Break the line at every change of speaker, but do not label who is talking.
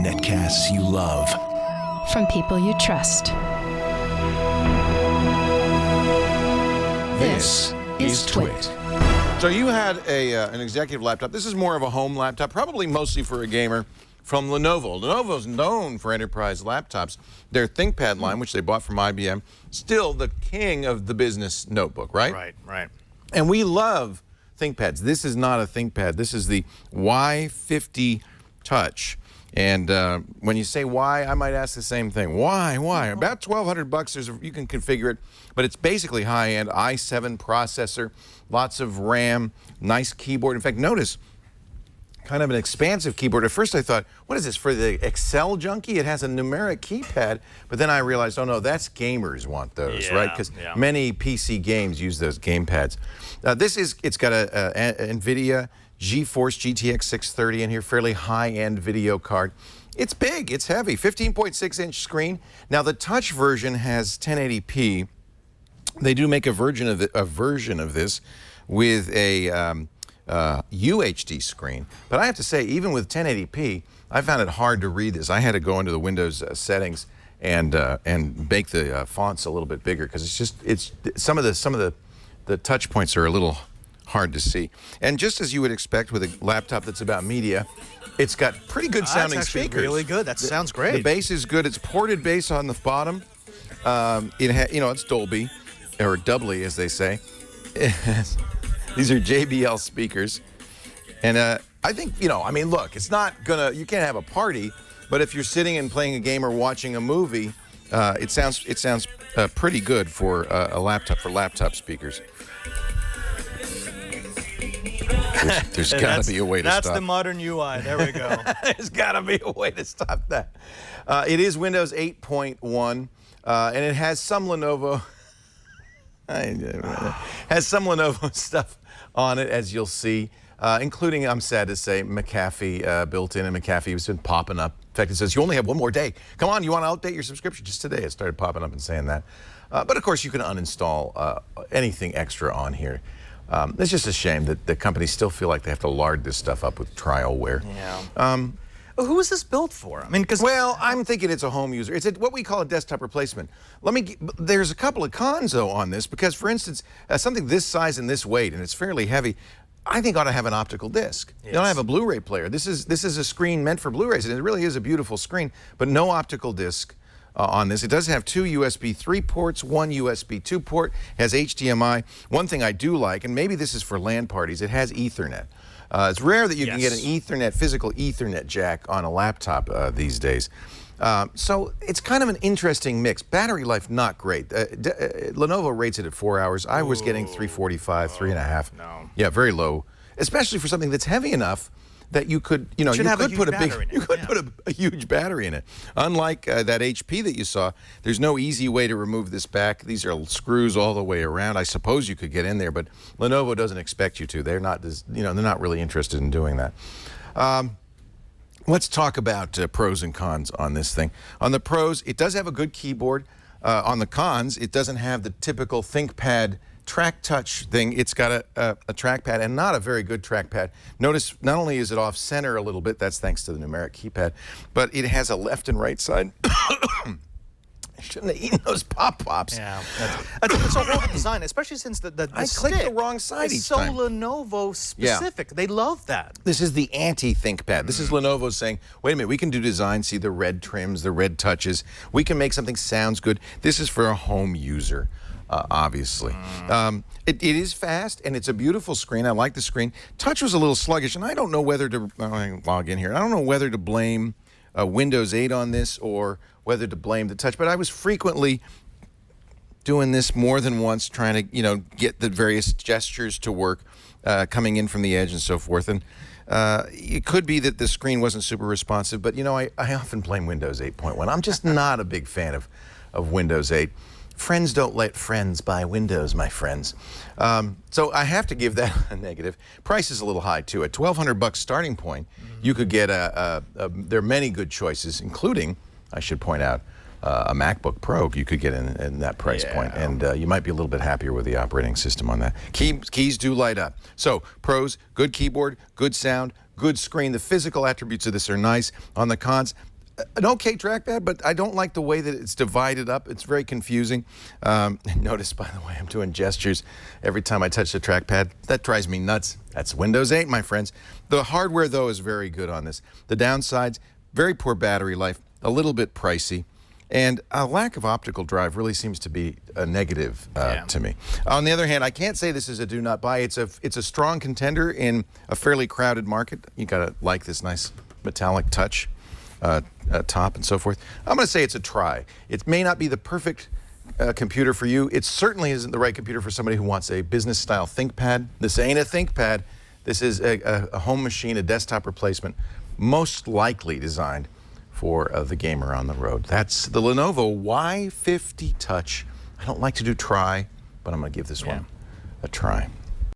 Netcasts you love.
From people you trust.
This is Twit.
So you had an executive laptop. This is more of a home laptop, probably mostly for a gamer, from Lenovo. Lenovo's known for enterprise laptops. Their ThinkPad line, which they bought from IBM, still the king of the business notebook, right?
Right.
And we love ThinkPads. This is not a ThinkPad. This is the Y50 Touch. And when you say why, I might ask the same thing. Why? About $1,200. You can configure it, but it's basically high-end i7 processor, lots of RAM, nice keyboard. In fact, notice kind of an expansive keyboard. At first I thought, what is this, for the Excel junkie? It has a numeric keypad, but then I realized, oh no, that's gamers want those, right? Because many PC games use those game pads. It's got a NVIDIA GeForce GTX 630 in here, fairly high-end video card. It's big, it's heavy, 15.6-inch screen. Now the touch version has 1080p. They do make a version of this with a UHD screen, but I have to say, even with 1080p, I found it hard to read this. I had to go into the Windows settings and make the fonts a little bit bigger because some of the touch points are a little hard to see. And just as you would expect with a laptop that's about media, it's got pretty good sounding speakers.
Really good. That sounds great.
The bass is good. It's ported bass on the bottom. It's Dolby, or doubly, as they say. These are JBL speakers, and I think, look, it's not you can't have a party, but if you're sitting and playing a game or watching a movie, it sounds pretty good for a laptop, for laptop speakers. There's got to be a way to stop.
That's the modern UI. There we go.
There's got to be a way to stop that. It is Windows 8.1, and it has some Lenovo. Has some Lenovo stuff on it, as you'll see, including, I'm sad to say, McAfee built in, and McAfee has been popping up. In fact, it says, you only have one more day. Come on, you want to update your subscription? Just today it started popping up and saying that. But of course, you can uninstall anything extra on here. It's just a shame that the companies still feel like they have to lard this stuff up with trialware.
Yeah. Who is this built for?
Well, I'm thinking it's a home user. It's what we call a desktop replacement. There's a couple of cons, though, on this, because, for instance, something this size and this weight, and it's fairly heavy, I think ought to have an optical disc. Yes. You don't have a Blu-ray player. This is a screen meant for Blu-rays, and it really is a beautiful screen, but no optical disc on this. It does have 2 USB 3 ports, 1 USB 2 port, has HDMI. One thing I do like, and maybe this is for LAN parties, it has Ethernet. It's rare that you can get an physical Ethernet jack on a laptop these days. So it's kind of an interesting mix. Battery life, not great. Lenovo rates it at 4 hours. I was getting 3.45, 3.5.
No.
Yeah, very low, especially for something that's heavy enough that you could, you could put a huge battery in it. Unlike that HP that you saw, there's no easy way to remove this back. These are screws all the way around. I suppose you could get in there, but Lenovo doesn't expect you to. They're not, they're not really interested in doing that. Let's talk about pros and cons on this thing. On the pros, it does have a good keyboard. On the cons, it doesn't have the typical ThinkPad track touch thing. It's got a trackpad, and not a very good trackpad. Notice not only is it off center a little bit, that's thanks to the numeric keypad, but it has a left and right side. I shouldn't have eaten those pop-pops.
Yeah, that's a horrible design, especially since the
I clicked the wrong side each time.
It's so Lenovo specific. Yeah. They love that.
This is the anti-ThinkPad. This is Lenovo saying, wait a minute, we can do design, see the red trims, the red touches. We can make something sounds good. This is for a home user. Obviously. It is fast, and it's a beautiful screen. I like the screen. Touch was a little sluggish, and I don't know whether to log in here. I don't know whether to blame Windows 8 on this or whether to blame the touch, but I was frequently doing this more than once, trying to, get the various gestures to work, coming in from the edge and so forth. And it could be that the screen wasn't super responsive, but, I often blame Windows 8.1. I'm just not a big fan of Windows 8. Friends don't let friends buy Windows, my friends. So I have to give that a negative. Price is a little high, too. At $1,200 starting point, you could get there are many good choices, including, I should point out, a MacBook Pro you could get in that price point, and you might be a little bit happier with the operating system on that. Keys do light up. So pros, good keyboard, good sound, good screen. The physical attributes of this are nice. On the cons, an okay trackpad, but I don't like the way that it's divided up. It's very confusing. Notice, by the way, I'm doing gestures every time I touch the trackpad. That drives me nuts. That's Windows 8, my friends. The hardware, though, is very good on this. The downsides, very poor battery life, a little bit pricey, and a lack of optical drive really seems to be a negative to me. On the other hand, I can't say this is a do not buy. It's a strong contender in a fairly crowded market. You gotta like this nice metallic touch. Top and so forth. I'm going to say it's a try. It may not be the perfect computer for you. It certainly isn't the right computer for somebody who wants a business-style ThinkPad. This ain't a ThinkPad. This is a home machine, a desktop replacement, most likely designed for the gamer on the road. That's the Lenovo Y50 Touch. I don't like to do try, but I'm going to give this one a try.